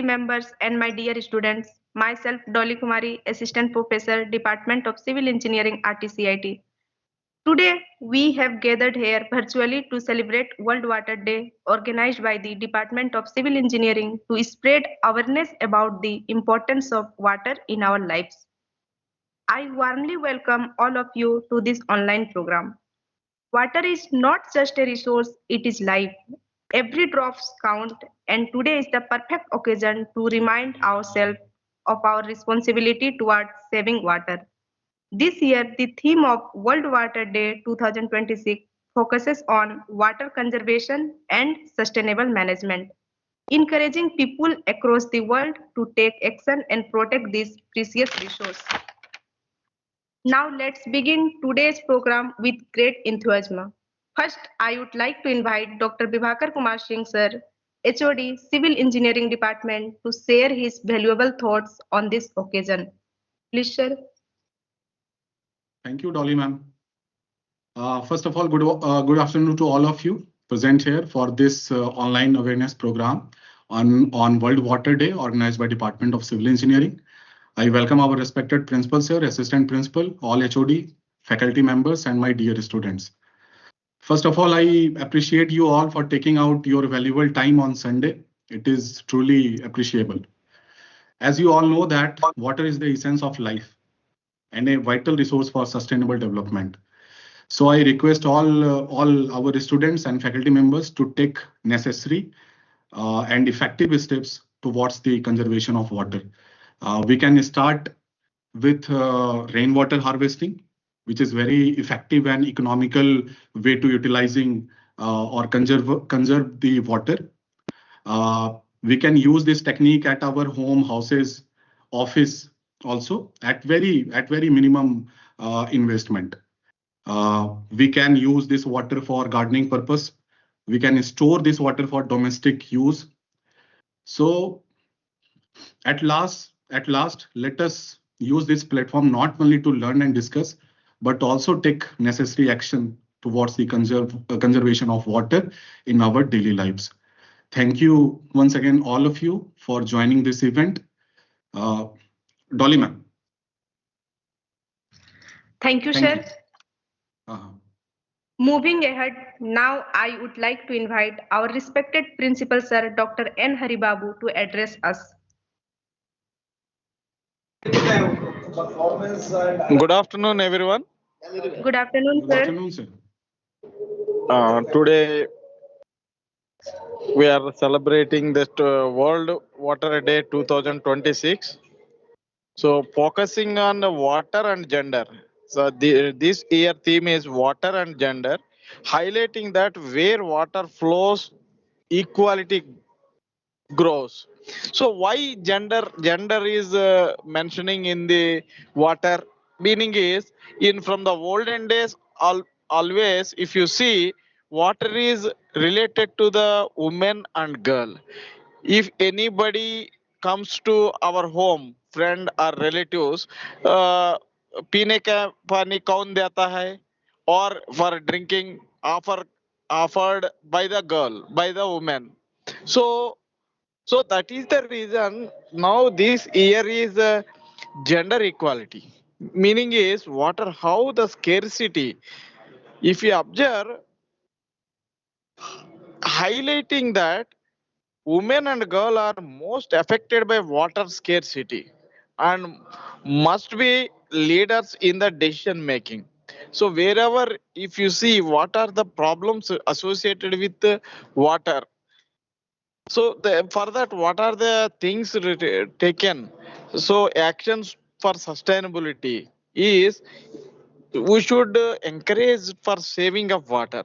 members, and my dear students. Myself, Dolly Kumari, Assistant Professor, Department of Civil Engineering, RTCIT. Today, we have gathered here virtually to celebrate World Water Day, organized by the Department of Civil Engineering to spread awareness about the importance of water in our lives. I warmly welcome all of you to this online program. Water is not just a resource, it is life. Every drop counts, and today is the perfect occasion to remind ourselves of our responsibility towards saving water. This year, the theme of World Water Day 2026 focuses on water conservation and sustainable management, encouraging people across the world to take action and protect this precious resource. Now let's begin today's program with great enthusiasm. First, I would like to invite Dr. Vibhakar Kumar Singh sir, HOD Civil Engineering Department to share his valuable thoughts on this occasion. Please sir. Thank you, Dolly ma'am. First of all, good afternoon to all of you present here for this online awareness program on World Water Day organized by Department of Civil Engineering. I welcome our respected principal sir, assistant principal, all HOD, faculty members, and my dear students. First of all, I appreciate you all for taking out your valuable time on Sunday. It is truly appreciable. As you all know that water is the essence of life and a vital resource for sustainable development. So I request all our students and faculty members to take necessary and effective steps towards the conservation of water. We can start with rainwater harvesting, which is very effective and economical way to utilizing or conserve the water. We can use this technique at our home, houses, office also at very minimum investment. We can use this water for gardening purpose. We can store this water for domestic use. So at last, let us use this platform not only to learn and discuss, but also take necessary action towards the conservation of water in our daily lives. Thank you once again, all of you, for joining this event. Dolly ma'am. Thank you, Thank sir. you. Moving ahead, now I would like to invite our respected principal sir, Dr. N. Haribabu, to address us. Good afternoon, everyone. Good afternoon, Good sir. afternoon, sir. Today we are celebrating the World Water Day 2026. So, focusing on the water and gender. So, this year theme is water and gender, highlighting that where water flows, equality grows. So, why gender is mentioning in the water? Meaning is in from the olden days, always if you see, water is related to the woman and girl. If anybody comes to our home, friend or relatives, uh, पीने का पानी कौन देता है, or for drinking offered by the girl, by the woman. So that is the reason now this year is gender equality. Meaning is water, how the scarcity, if you observe, highlighting that women and girl are most affected by water scarcity and must be leaders in the decision making. So wherever if you see what are the problems associated with the water, so for that what are the things taken, so actions for sustainability is we should encourage for saving of water.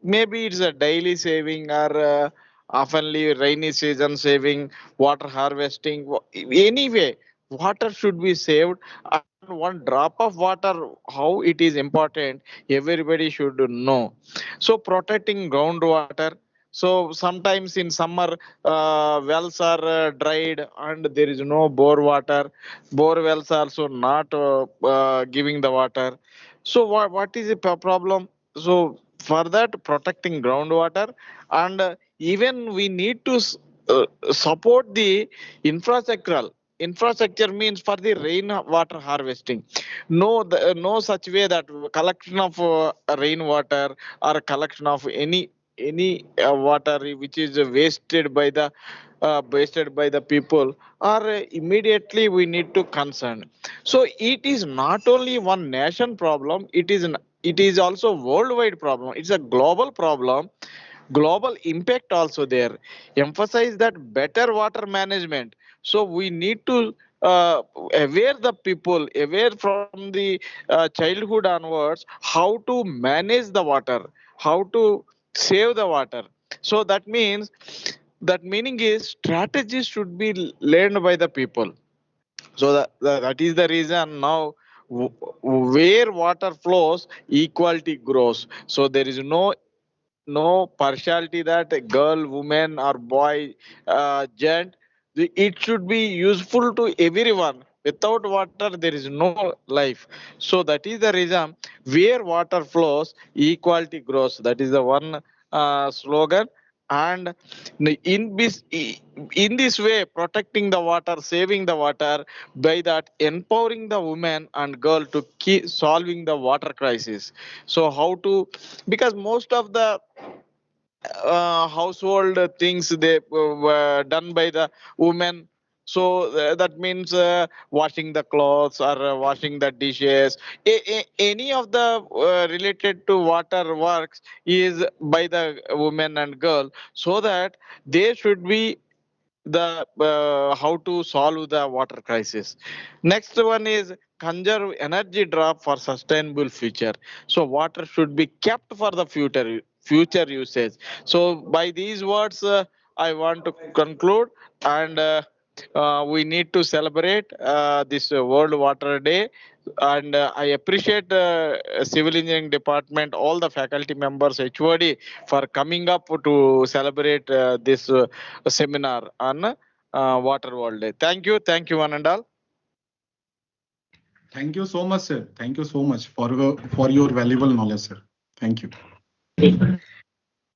Maybe it's a daily saving or oftenly rainy season saving, water harvesting. Anyway, water should be saved, and one drop of water, how it is important, everybody should know. So protecting groundwater. So sometimes in summer, wells are dried and there is no bore water. Bore wells also not giving the water. So what is the problem? So for that protecting groundwater, and even we need to support the infrastructure means for the rain water harvesting. No such way that collection of rainwater or collection of any water which is wasted by the people, or immediately we need to concern. So it is not only one nation problem, it is also worldwide problem. It's a global problem, global impact also there. Emphasize that better water management. So we need to aware the people, aware from the childhood onwards, how to manage the water, how to save the water. So that means, that meaning is strategies should be learned by the people. So that is the reason now, where water flows, equality grows. So there is no partiality that a girl, woman, or boy, gent. It should be useful to everyone. Without water, there is no life. So that is the reason, where water flows, equality grows. That is the one slogan. And in this way, protecting the water, saving the water, by that empowering the woman and girl to keep solving the water crisis. So how to, because most of the household things they were done by the women. So that means washing the clothes, or washing the dishes, any of the related to water works is by the women and girl. So that they should be the how to solve the water crisis. Next one is conserve energy drop for sustainable future. So water should be kept for the future usage. So by these words, I want to conclude. And we need to celebrate this World Water Day. And I appreciate Civil Engineering Department, all the faculty members, HOD, for coming up to celebrate this seminar on Water World Day. Thank you, one and all. Thank you so much, sir. Thank you so much for your valuable knowledge, sir. Thank you.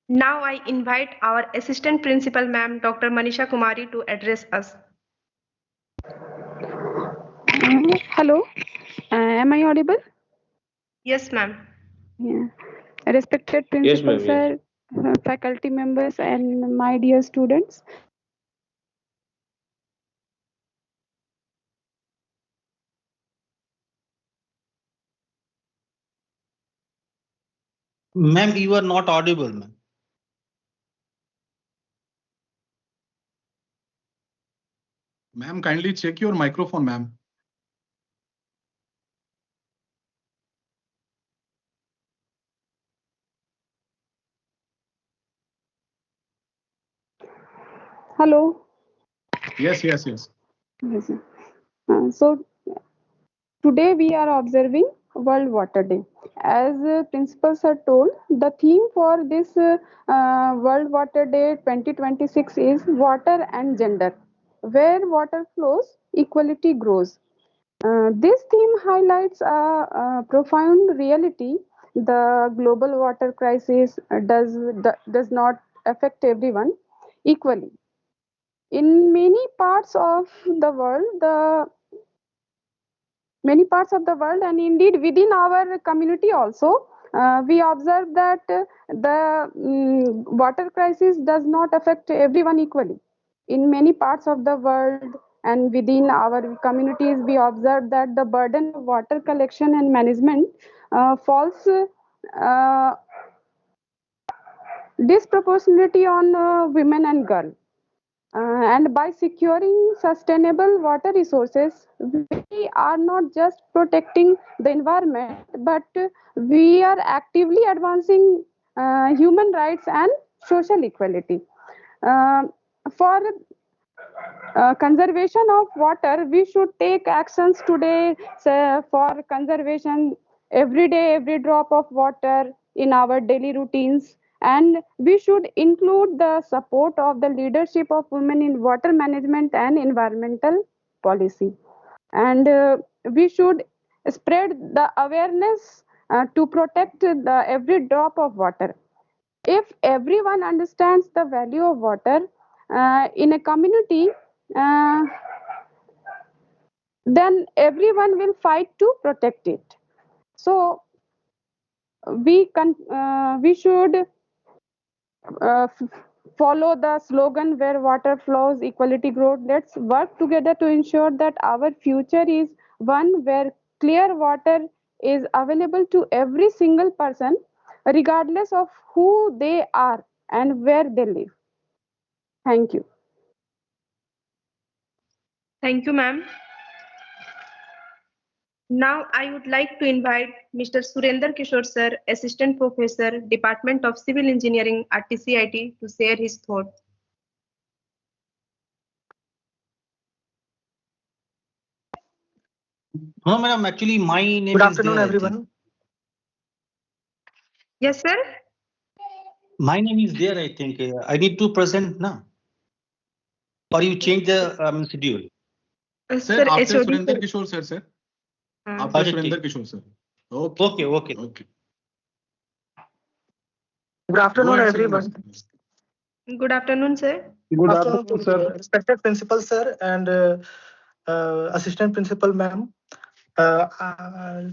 Now I invite our Assistant Principal Ma'am, Dr. Manisha Kumari, to address us. Hello, am I audible? Yes, ma'am. Yeah. Respected principal sir, faculty members, and my dear students. Ma'am, you are not audible, ma'am. Ma'am, kindly check your microphone, ma'am. Hello. Yes. Yes, sir. So today we are observing World Water Day. As principal sir told, the theme for this World Water Day 2026 is water and gender. Where water flows, equality grows. This theme highlights a profound reality. The global water crisis does not affect everyone equally. In many parts of the world, and indeed within our community also, we observe that the water crisis does not affect everyone equally. In many parts of the world and within our communities, we observe that the burden of water collection and management falls disproportionately on women and girls. And by securing sustainable water resources, we are not just protecting the environment, but we are actively advancing human rights and social equality. Uh, for conservation of water, we should take actions today for conservation. Every day, every drop of water in our daily routines, and we should include the support of the leadership of women in water management and environmental policy. And we should spread the awareness to protect the every drop of water. If everyone understands the value of water, in a community, uh, then everyone will fight to protect it. So we should follow the slogan where water flows, equality growth. Let's work together to ensure that our future is one where clear water is available to every single person, regardless of who they are and where they live. Thank you. Thank you, ma'am. Now I would like to invite Mr. Surender Kishore sir, Assistant Professor, Department of Civil Engineering at TCIT, to share his thoughts. No, madam, actually, my name Good is there, afternoon, I think. everyone. Yes, sir. My name is there, I think. I need to present now. Or you change the schedule. Sir, Sir, after HOD Surinder sir. Kishore sir, sir. Uh, After Okay, Surinder ठीक. Kishore sir. Okay. Okay, okay. Okay. Good Go afternoon, ahead, Surinder everyone. sir. good afternoon, sir. Good Afternoon, afternoon, sir. respected principal sir and assistant principal ma'am.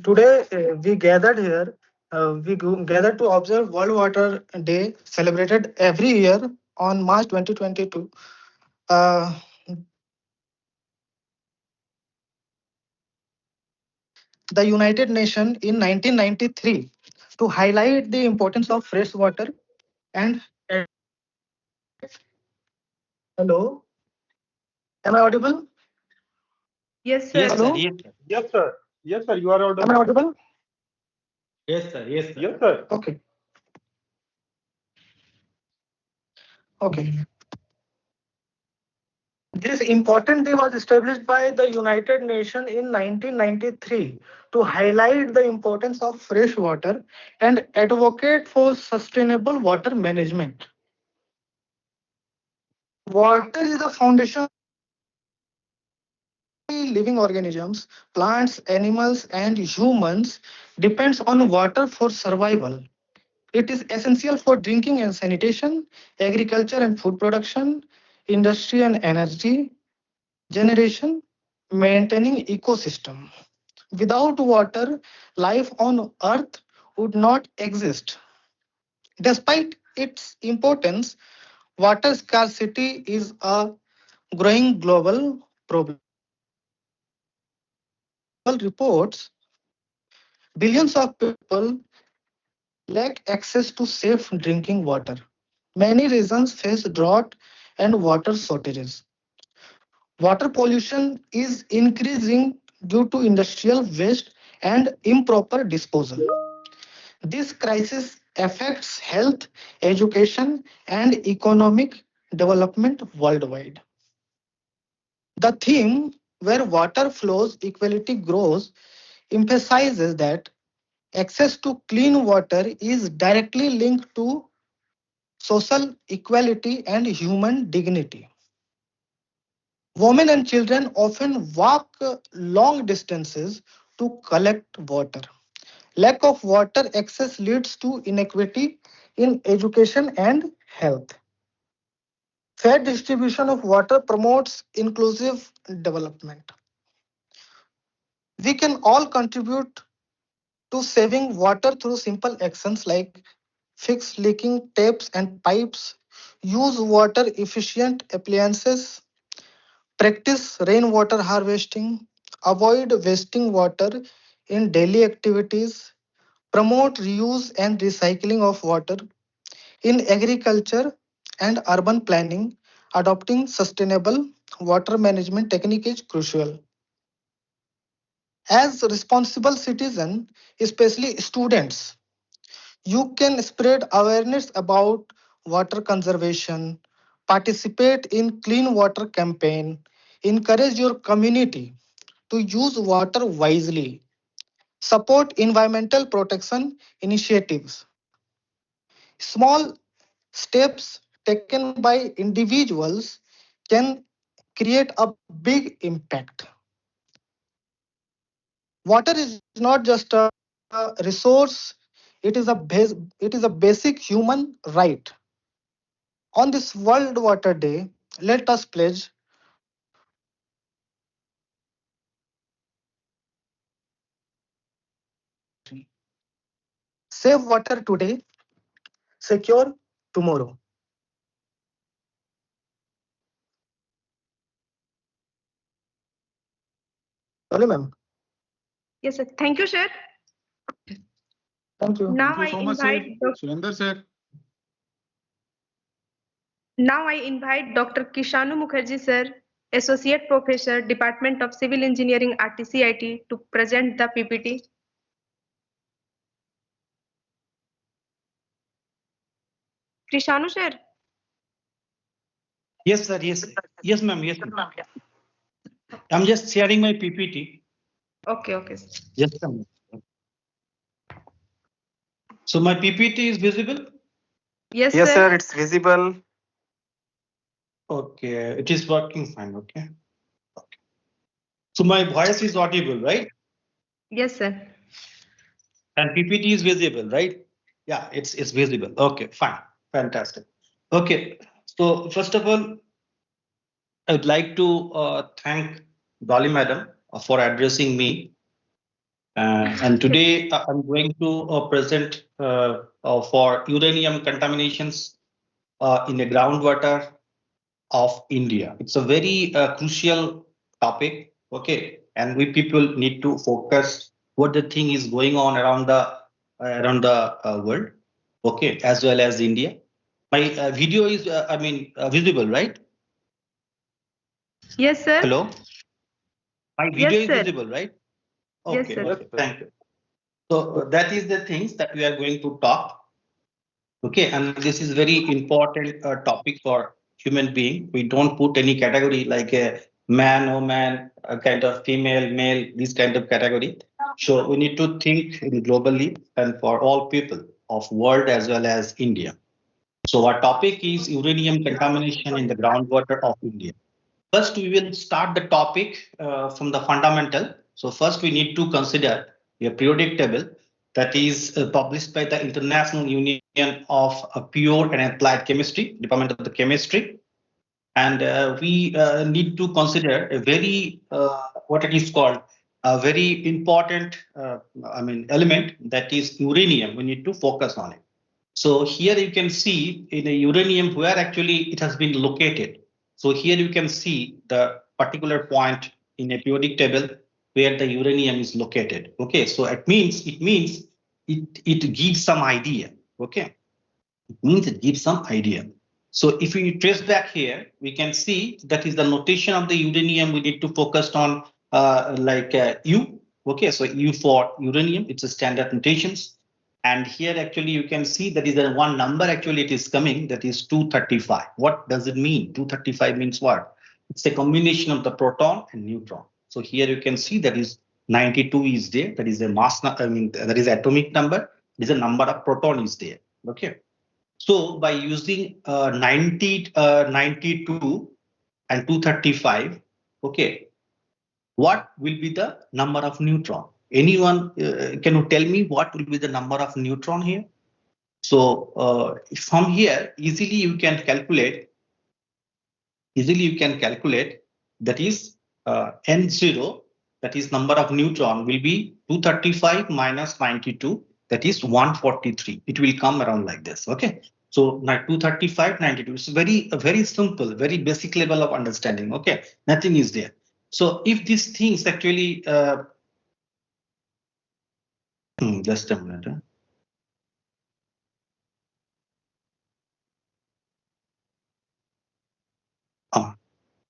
Today we gathered here. Gathered to observe World Water Day, celebrated every year on March 2022. Uh, the United Nations in 1993 to highlight the importance of fresh water and hello, am I audible? Yes, Yes, sir. sir. Hello, Yes, sir. Yes, sir. Yes, sir. You are am I audible. audible? Yes, sir. Yes, sir. Yes, sir. Okay, okay. This important day was established by the United Nations in 1993 to highlight the importance of fresh water and advocate for sustainable water management. Water is the foundation of living organisms, plants, animals, and humans depends on water for survival. It is essential for drinking and sanitation, agriculture and food production, industry and energy generation, maintaining ecosystem. Without water, life on Earth would not exist. Despite its importance, water scarcity is a growing global problem. Reports billions of people lack access to safe drinking water. Many regions face drought and water shortages. Water pollution is increasing due to industrial waste and improper disposal. This crisis affects health, education, and economic development worldwide. The theme where water flows, equality grows emphasizes that access to clean water is directly linked to social equality and human dignity. Women and children often walk long distances to collect water. Lack of water access leads to inequity in education and health. Fair distribution of water promotes inclusive development. We can all contribute to saving water through simple actions like fix leaking taps and pipes, use water efficient appliances, practice rainwater harvesting, avoid wasting water in daily activities, promote reuse and recycling of water. In agriculture and urban planning, adopting sustainable water management technique is crucial. As responsible citizens, especially students, you can spread awareness about water conservation, participate in clean water campaign, encourage your community to use water wisely, support environmental protection initiatives. Small steps taken by individuals can create a big impact. Water is not just a resource, it is a basic human right. On this World Water Day, Let us pledge save water today, secure tomorrow. Sorry, ma'am. Yes, sir. Thank you, sir. Thank you. Now Thank you I so much, sir. invite Surinder, sir. Now I invite Dr. Kishanu Mukherjee, sir, Associate Professor, Department of Civil Engineering, RTCIT, to present the PPT. Kishanu, sir. Yes, sir. Yes. Yes, ma'am. Yes, ma'am. I'm just sharing my PPT. Okay, okay. Sir. Just a minute. So my PPT is visible? Yes, Yes, sir. sir, it's visible. Okay, it is working fine. Okay. So my voice is audible, right? Yes, sir. And PPT is visible, right? Yeah, it's visible. Okay, fine. Fantastic. Okay. So first of all, I would like to thank Dolly Madam for addressing me. And today I'm going to present for uranium contaminations in the groundwater of India. It's a very crucial topic. Okay, and we people need to focus what the thing is going on around the world. Okay, as well as India. My video is, visible, right? Yes, sir. Hello. My video Yes, is sir. visible, right? Yes, Okay, sir. okay, thank you. So that is the things that we are going to talk. Okay, and this is very important topic for human being. We don't put any category like a man or man, a kind of female, male, this kind of category. So we need to think in globally and for all people of world as well as India. So our topic is uranium contamination in the groundwater of India. First, we will start the topic from the fundamental. So first, we need to consider a periodic table that is published by the International Union of Pure and Applied Chemistry, Department of the Chemistry. And we need to consider a very, what it is called, a very important, element that is uranium. We need to focus on it. So here you can see in a uranium where actually it has been located. So here you can see the particular point in a periodic table where the uranium is located. Okay, so it means it gives some idea. Okay, it means it gives some idea. So if we trace back here, we can see that is the notation of the uranium. We need to focus on U. Okay, so U for uranium, it's a standard notations. And here actually you can see that is the one number actually it is coming, that is 235. What does it mean? 235 means what? It's a combination of the proton and neutron. So here you can see that is 92 is there. That is a that is atomic number. It is a number of proton is there. Okay. So by using 92 and 235, okay, what will be the number of neutron? Anyone can you tell me what will be the number of neutron here? So from here, easily you can calculate. That is N0, that is number of neutron will be 235 minus 92, that is 143. It will come around like this. Okay. So now 235, 92. It's very simple, very basic level of understanding. Okay. Nothing is there. So if these things actually, just a minute.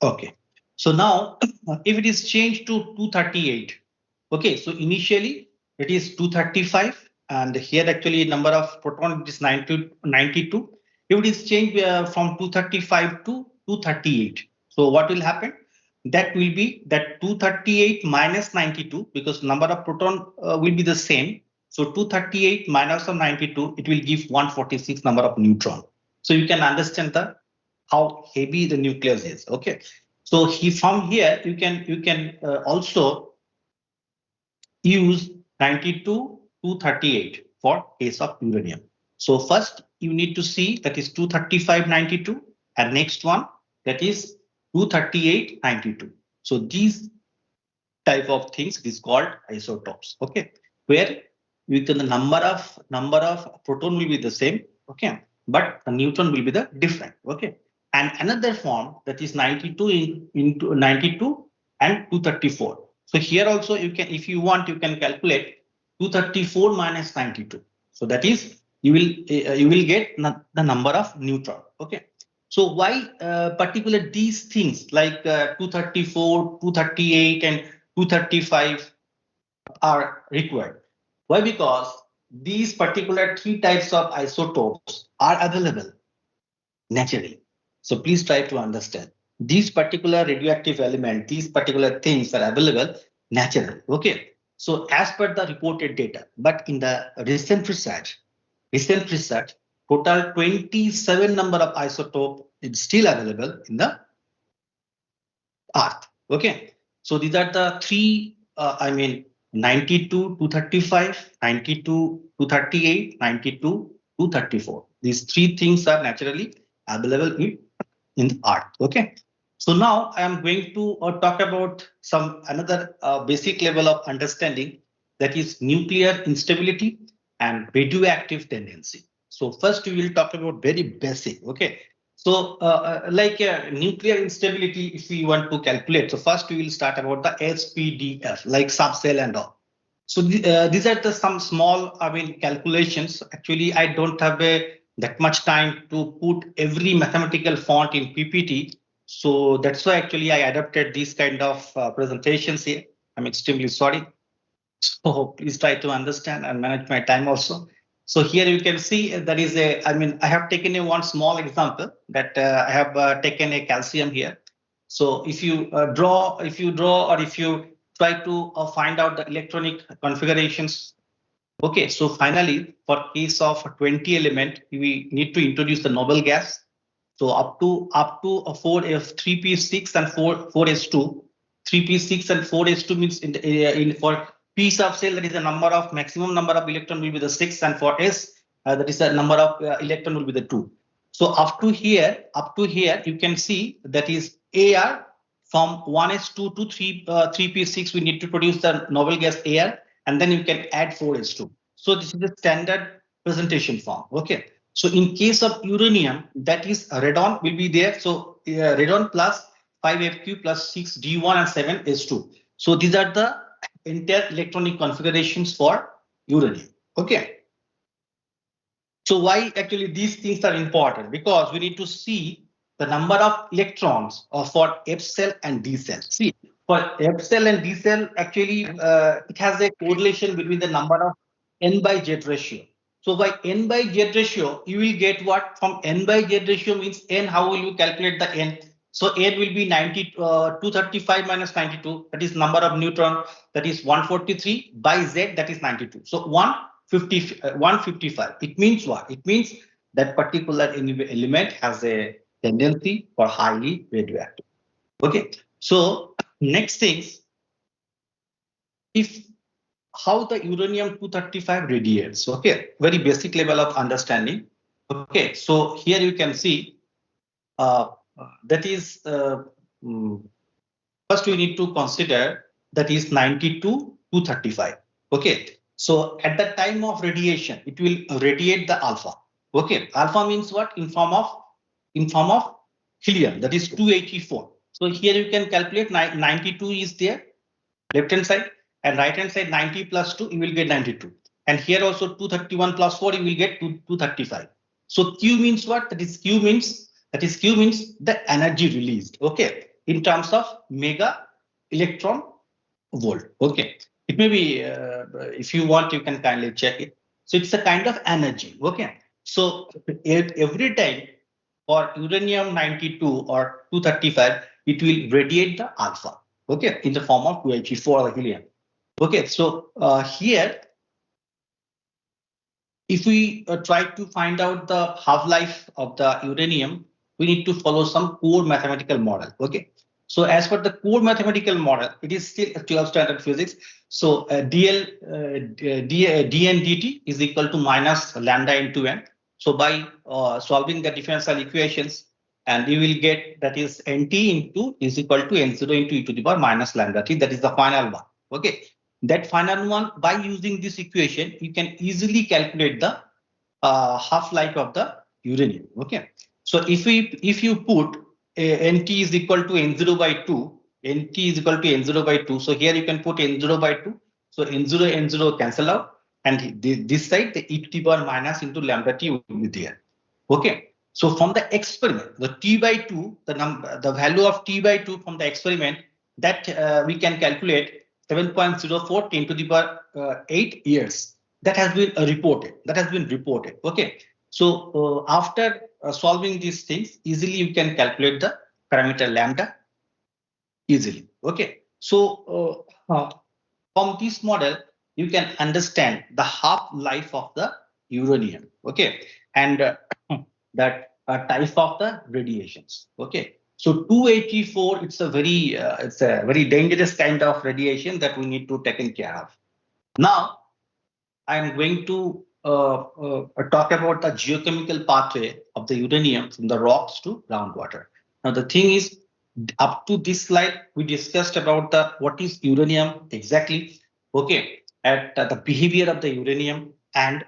Okay. So now if it is changed to 238, okay, so initially it is 235 and here actually number of proton is 92. If it is changed from 235 to 238, so what will happen? That will be that 238 minus 92 because number of proton will be the same. So 238 minus of 92, it will give 146 number of neutron. So you can understand the how heavy the nucleus is. Okay, so from here you can also use 92 to 38 for case of uranium. So first you need to see that is 235 92 and next one that is 238, 92. So these type of things, it is called isotopes. Okay, where with the number of proton will be the same. Okay, but the neutron will be the different. Okay, and another form that is 92 into 92 and 234. So here also you can, if you want, you can calculate 234 minus 92. So that is you will get the number of neutron. Okay. So why particular these things like 234, 238 and 235 are required? Why? Because these particular three types of isotopes are available naturally. So please try to understand. These particular radioactive element, these particular things are available naturally. Okay. So as per the reported data, but in the recent research, total 27 number of isotope is still available in the Earth. Okay. So these are the three, 92 to 35, 92 to 38, 92 to 34. These three things are naturally available in the Earth. Okay. So now I am going to talk about some another basic level of understanding, that is nuclear instability and radioactive tendency. So first we will talk about very basic. Okay. So nuclear instability, if we want to calculate, so first we will start about the SPDF, like subcell and all. So these are the some small, calculations. Actually, I don't have that much time to put every mathematical font in PPT. So that's why actually I adopted these kind of presentations here. I'm extremely sorry. So please try to understand and manage my time also. So here you can see there is a, I have taken a one small example that I have taken a calcium here. So if you draw or if you try to find out the electronic configurations. Okay, so finally, for case of 20 element, we need to introduce the noble gas. So up to a 3p6 and 4s2, 3p6 and 4s2 means in for p subcell, that is the number of maximum number of electron will be the 6, and for s that is the number of electron will be the 2. So up to here you can see that is AR from 1s2 to 3p6 we need to produce the noble gas AR, and then you can add 4s2. So this is the standard presentation form. Okay. So in case of uranium, that is radon will be there. So radon plus 5Fq plus 6D1 and 7S2. So these are the entire electronic configurations for uranium. Okay. So why actually these things are important? Because we need to see the number of electrons for F cell and D cell. See, for F cell and D cell, actually it has a correlation between the number of N by Z ratio. So by N by Z ratio, you will get what? From N by Z ratio means N, how will you calculate the N? So N will be 235 minus 92, that is number of neutron, that is 143 by Z, that is 92. So 155. It means what? It means that particular element has a tendency for highly radioactive. Okay. So next things, if how the uranium 235 radiates. Okay, very basic level of understanding. Okay, so here you can see that is first we need to consider that is 92 to 35. Okay, so at the time of radiation, it will radiate the alpha. Okay, alpha means what? In form of helium, that is 284. So here you can calculate 92 is there, left hand side, and right hand side 90 plus 2, you will get 92. And here also 231 plus 4, you will get 235. So Q means what? That is Q means the energy released. Okay, in terms of mega electron volt. Okay, it may be if you want, you can kindly check it. So it's a kind of energy. Okay, so every time for uranium 92 or 235, it will radiate the alpha. Okay, in the form of 284 or helium. Okay, so here, if we try to find out the half-life of the uranium, we need to follow some core mathematical model. Okay, so as per the core mathematical model, it is still 12th standard physics. So dn dt is equal to minus lambda into n. So by solving the differential equations and you will get that is Nt into is equal to N0 into e to the power minus lambda t. That is the final one. Okay. That final one, by using this equation, you can easily calculate the half-life of the uranium. Okay. So if you put Nt is equal to N0 by 2, Nt is equal to N0 by 2. So here you can put N0 by 2. So N0 cancel out, and this side the e to the power minus into lambda t will be there. Okay. So from the experiment, the t by 2, the value of t by 2 from the experiment, that we can calculate 7.04 10 to the power 8 years. That has been reported. Okay. So after solving these things, easily you can calculate the parameter lambda easily. Okay. So from this model, you can understand the half-life of the uranium. Okay. And that type of the radiations. Okay. So 284, it's a very dangerous kind of radiation that we need to take care of. Now, I'm going to talk about the geochemical pathway of the uranium from the rocks to groundwater. Now, the thing is, up to this slide, we discussed about what is uranium exactly. Okay, at the behavior of the uranium and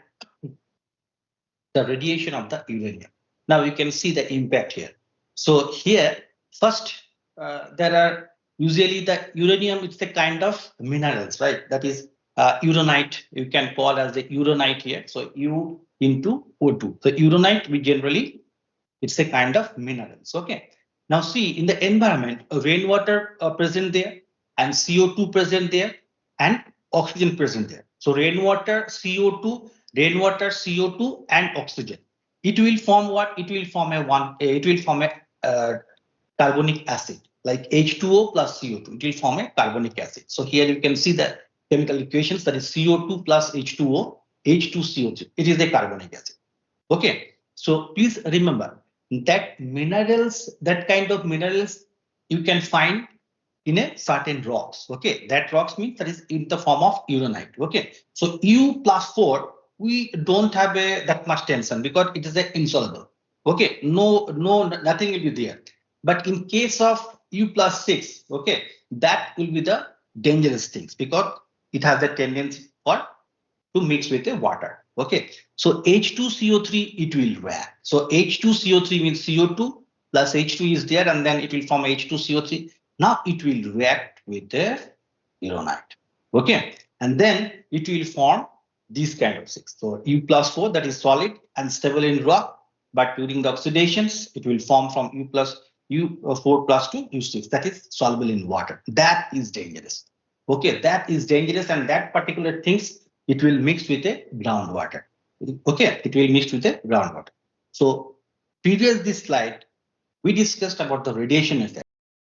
the radiation of the uranium. Now you can see the impact here. So here, first, there are usually the uranium, it's a kind of minerals, right? That is uranite, you can call as the uranite here. So U into O2. So uranite, we generally, it's a kind of minerals, okay? Now see, in the environment, rainwater present there, and CO2 present there, and oxygen present there. So rainwater, CO2, and oxygen. It will form what? It will form a carbonic acid, like H2O plus CO2. It will form a carbonic acid. So here you can see the chemical equations, that is CO2 plus H2O, H2CO2. It is a carbonic acid. Okay. So please remember that minerals, that kind of minerals you can find in a certain rocks. Okay, that rocks means that is in the form of uranite. Okay, so U plus 4, we don't have that much tension because it is insoluble. Okay, nothing will be there. But in case of U plus 6, okay, that will be the dangerous things because it has a tendency to mix with the water. Okay, so H2CO3 it will react. So H2CO3 means CO2 plus H2 is there, and then it will form H2CO3. Now it will react with the uranite. Okay, and then it will form these kind of things. So U plus 4, that is solid and stable in rock, but during the oxidations it will form from U4 plus to U6, that is soluble in water. That is dangerous. Okay, that is dangerous, and that particular things, it will mix with a groundwater. Okay, it will mix with a groundwater. So previous this slide, we discussed about the radiation effect.